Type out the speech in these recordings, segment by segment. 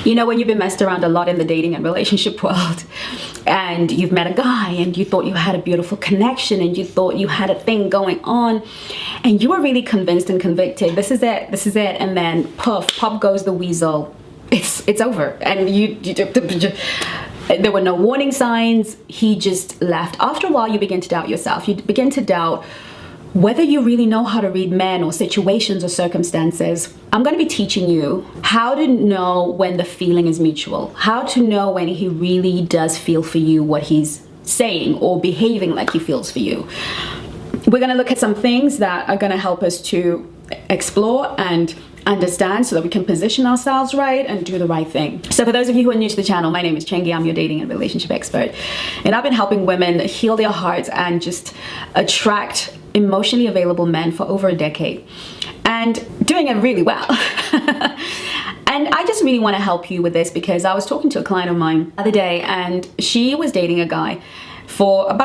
You know, when you've been messed around a lot in the dating and relationship world, and you've met a guy and you thought you had a beautiful connection and you thought you had a thing going on, and you were really convinced and convicted, this is it, and then poof, pop goes the weasel. It's over. And there were no warning signs. He just left. After a while, you begin to doubt yourself. You begin to doubt whether you really know how to read men or situations or circumstances. I'm going to be teaching you how to know when the feeling is mutual, how to know when he really does feel for you what he's saying or behaving like he feels for you. We're going to look at some things that are going to help us to explore and understand so that we can position ourselves right and do the right thing. So for those of you who are new to the channel, my name is Chengi. I'm your dating and relationship expert. And I've been helping women heal their hearts and just attract emotionally available men for over a decade and doing it really well. And I just really want to help you with this because I was talking to a client of mine the other day, and she was dating a guy for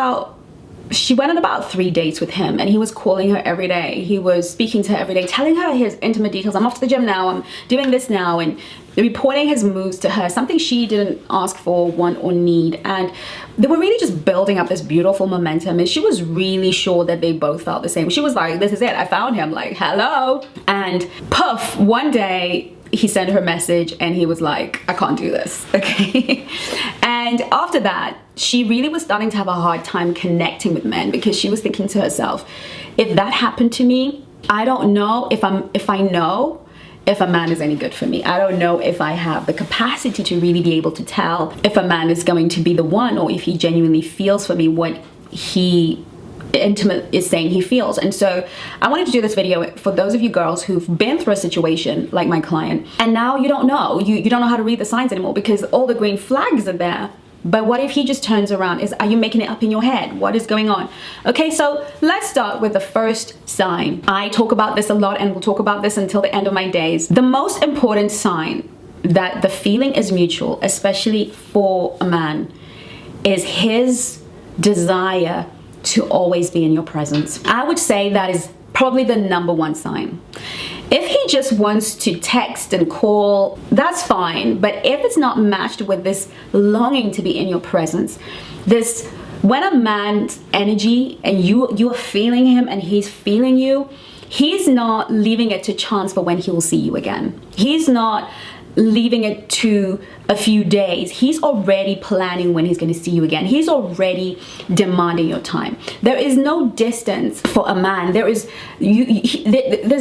she went on about 3 dates with him, and he was calling her every day. He was speaking to her every day, telling her his intimate details. I'm off to the gym now, I'm doing this now, and reporting his moves to her, something she didn't ask for, want, or need. And they were really just building up this beautiful momentum, and she was really sure that they both felt the same. She was like, this is it, I found him, like, hello. And poof, one day he sent her a message and he was like, I can't do this, okay? And after that, she really was starting to have a hard time connecting with men because she was thinking to herself, if that happened to me, I don't know if I know if a man is any good for me. I don't know if I have the capacity to really be able to tell if a man is going to be the one, or if he genuinely feels for me what he intimate is saying he feels. And so I wanted to do this video for those of you girls who've been through a situation like my client, and now you don't know, you don't know how to read the signs anymore because all the green flags are there. But what if he just turns around? Are you making it up in your head? What is going on? Okay, so let's start with the first sign. I talk about this a lot, and we'll talk about this until the end of my days. The most important sign that the feeling is mutual, especially for a man, is his desire to always be in your presence. I would say that is probably the #1 sign. If he just wants to text and call, that's fine. But if it's not matched with this longing to be in your presence, when a man's energy and you are feeling him and he's feeling you, he's not leaving it to chance for when he will see you again. He's not leaving it to a few days. He's already planning when he's going to see you again. He's already demanding your time. There is no distance for a man. There's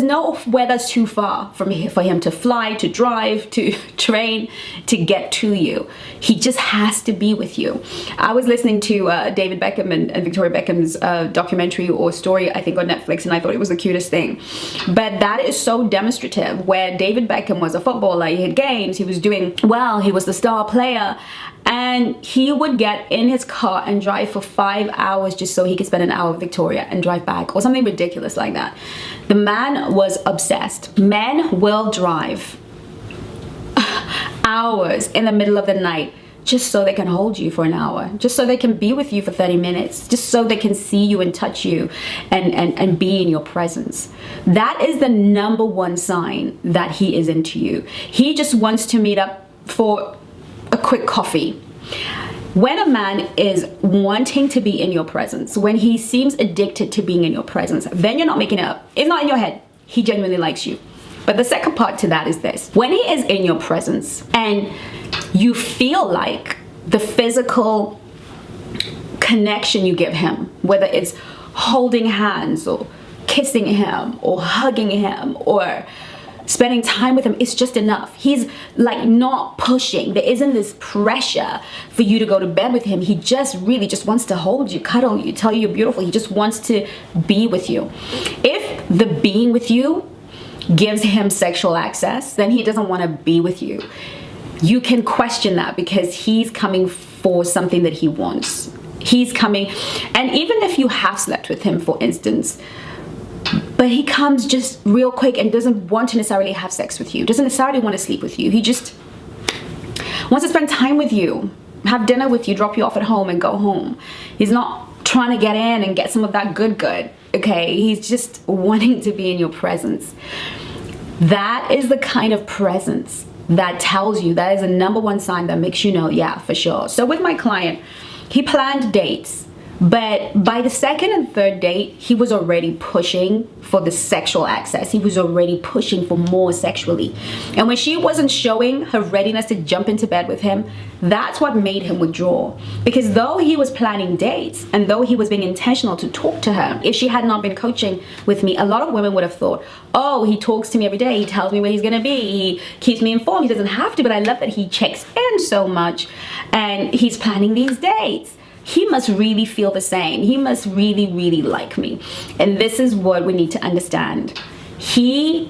nowhere that's too far for him to fly, to drive, to train, to get to you. He just has to be with you. I was listening to David Beckham and Victoria Beckham's documentary or story, I think, on Netflix, and I thought it was the cutest thing. But that is so demonstrative, where David Beckham was a footballer. He had games, he was doing well, he was the star player, and he would get in his car and drive for 5 hours just so he could spend an hour with Victoria and drive back, or something ridiculous like that. The man was obsessed. Men will drive hours in the middle of the night just so they can hold you for an hour, just so they can be with you for 30 minutes, just so they can see you and touch you and be in your presence. That is the #1 sign that he is into you. He just wants to meet up for a quick coffee. When a man is wanting to be in your presence, when he seems addicted to being in your presence, then you're not making it up. It's not in your head. He genuinely likes you. But the second part to that is this. When he is in your presence and you feel like the physical connection you give him, whether it's holding hands or kissing him or hugging him or spending time with him, it's just enough. He's like not pushing. There isn't this pressure for you to go to bed with him. He just really just wants to hold you, cuddle you, tell you you're beautiful. He just wants to be with you. If the being with you gives him sexual access, then he doesn't want to be with you. You can question that because he's coming for something that he wants. He's coming, and even if you have slept with him, for instance, but he comes just real quick and doesn't want to necessarily have sex with you, doesn't necessarily want to sleep with you. He just wants to spend time with you, have dinner with you, drop you off at home and go home. He's not trying to get in and get some of that good, okay? He's just wanting to be in your presence. That is the kind of presence that tells you, that is the number one sign that makes you know, yeah, for sure. So with my client, he planned dates, but by the second and third date, he was already pushing for the sexual access. He was already pushing for more sexually. And when she wasn't showing her readiness to jump into bed with him, that's what made him withdraw. Because though he was planning dates and though he was being intentional to talk to her, if she had not been coaching with me, a lot of women would have thought, oh, he talks to me every day, he tells me where he's gonna be, he keeps me informed, he doesn't have to, but I love that he checks in so much and he's planning these dates. He must really feel the same. He must really, really like me. And this is what we need to understand. He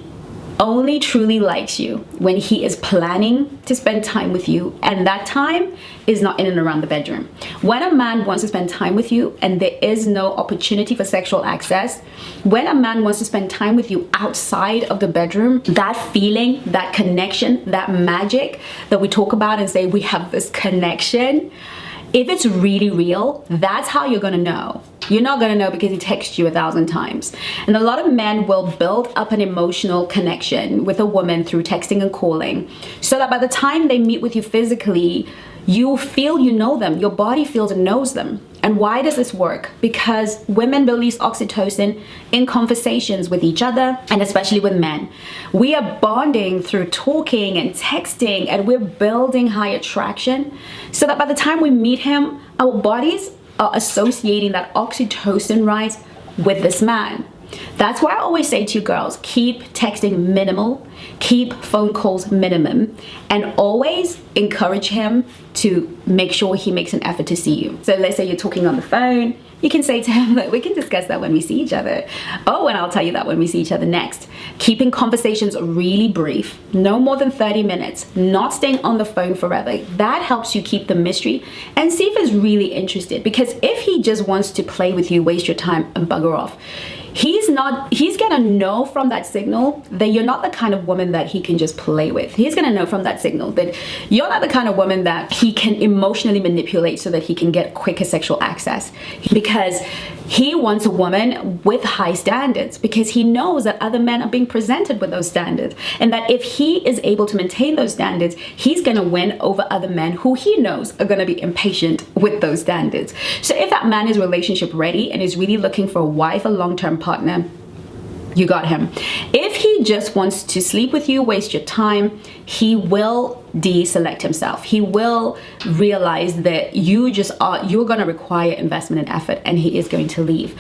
only truly likes you when he is planning to spend time with you, and that time is not in and around the bedroom. When a man wants to spend time with you and there is no opportunity for sexual access, when a man wants to spend time with you outside of the bedroom, that feeling, that connection, that magic that we talk about and say we have this connection, if it's really real, that's how you're gonna know. You're not gonna know because he texts you 1,000 times. And a lot of men will build up an emotional connection with a woman through texting and calling, so that by the time they meet with you physically, you feel you know them. Your body feels and knows them. And why does this work? Because women release oxytocin in conversations with each other, and especially with men. We are bonding through talking and texting, and we're building high attraction, so that by the time we meet him, our bodies are associating that oxytocin rise with this man. That's why I always say to you girls, keep texting minimal, keep phone calls minimum, and always encourage him to make sure he makes an effort to see you. So let's say you're talking on the phone, you can say to him, look, we can discuss that when we see each other. Oh, and I'll tell you that when we see each other next. Keeping conversations really brief, no more than 30 minutes, not staying on the phone forever. That helps you keep the mystery and see if he's really interested. Because if he just wants to play with you, waste your time and bugger off, he's gonna know from that signal that you're not the kind of woman that he can just play with. He's gonna know from that signal that you're not the kind of woman that he can emotionally manipulate so that he can get quicker sexual access. Because he wants a woman with high standards, because he knows that other men are being presented with those standards, and that if he is able to maintain those standards, he's gonna win over other men who he knows are gonna be impatient with those standards. So if that man is relationship ready and is really looking for a wife, a long-term partner, you got him. If he just wants to sleep with you, waste your time, he will deselect himself. He will realize that you're going to require investment and effort, and he is going to leave.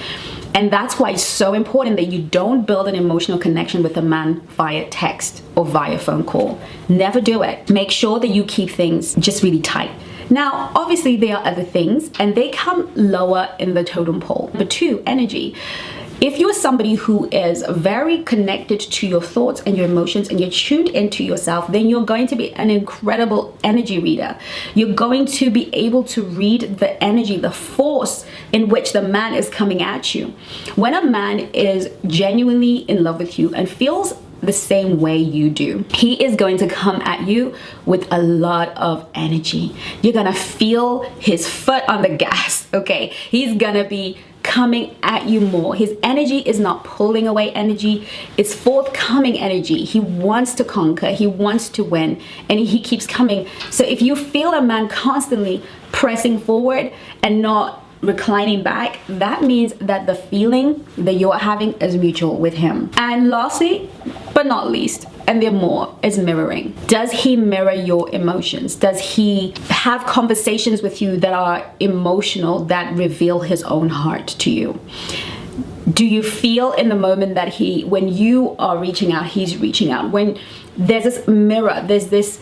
And that's why it's so important that you don't build an emotional connection with a man via text or via phone call. Never do it. Make sure that you keep things just really tight. Now, obviously there are other things, and they come lower in the totem pole. Number 2, energy. If you're somebody who is very connected to your thoughts and your emotions, and you're tuned into yourself, then you're going to be an incredible energy reader. You're going to be able to read the energy, the force in which the man is coming at you. When a man is genuinely in love with you and feels the same way you do, he is going to come at you with a lot of energy. You're gonna feel his foot on the gas, okay? He's gonna be coming at you more. His energy is not pulling away energy, it's forthcoming energy. He wants to conquer, he wants to win, and he keeps coming. So if you feel a man constantly pressing forward and not reclining back, that means that the feeling that you're having is mutual with him. And lastly, but not least, and there more, is mirroring. Does he mirror your emotions? Does he have conversations with you that are emotional, that reveal his own heart to you? Do you feel in the moment that when you are reaching out, he's reaching out? When there's this mirror, there's this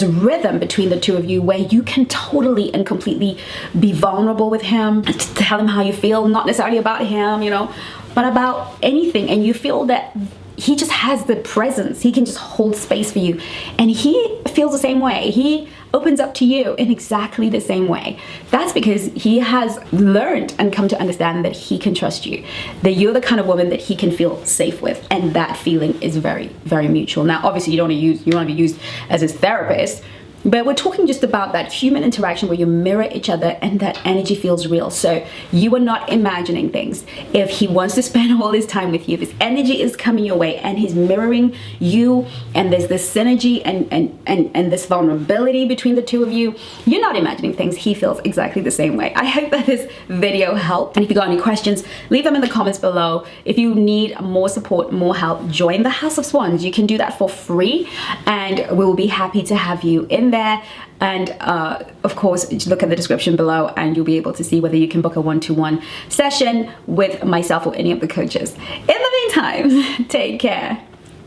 rhythm between the two of you where you can totally and completely be vulnerable with him, tell him how you feel, not necessarily about him, but about anything, and you feel that he just has the presence. He can just hold space for you, and he feels the same way. He opens up to you in exactly the same way. That's because he has learned and come to understand that he can trust you, that you're the kind of woman that he can feel safe with, and that feeling is very, very mutual. Now, obviously, you don't want to be used as his therapist. But we're talking just about that human interaction where you mirror each other and that energy feels real. So you are not imagining things. If he wants to spend all his time with you, if his energy is coming your way and he's mirroring you, and there's this synergy and this vulnerability between the two of you, you're not imagining things. He feels exactly the same way. I hope that this video helped. And if you got any questions, leave them in the comments below. If you need more support, more help, join the House of Swans. You can do that for free, and we will be happy to have you in there. And of course, look at the description below and you'll be able to see whether you can book a one-to-one session with myself or any of the coaches. In the meantime, take care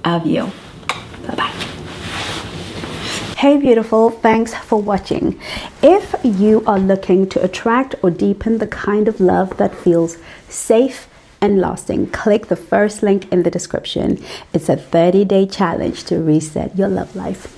of you. Bye-bye. Hey beautiful, thanks for watching. If you are looking to attract or deepen the kind of love that feels safe and lasting, click the first link in the description. It's a 30-day challenge to reset your love life.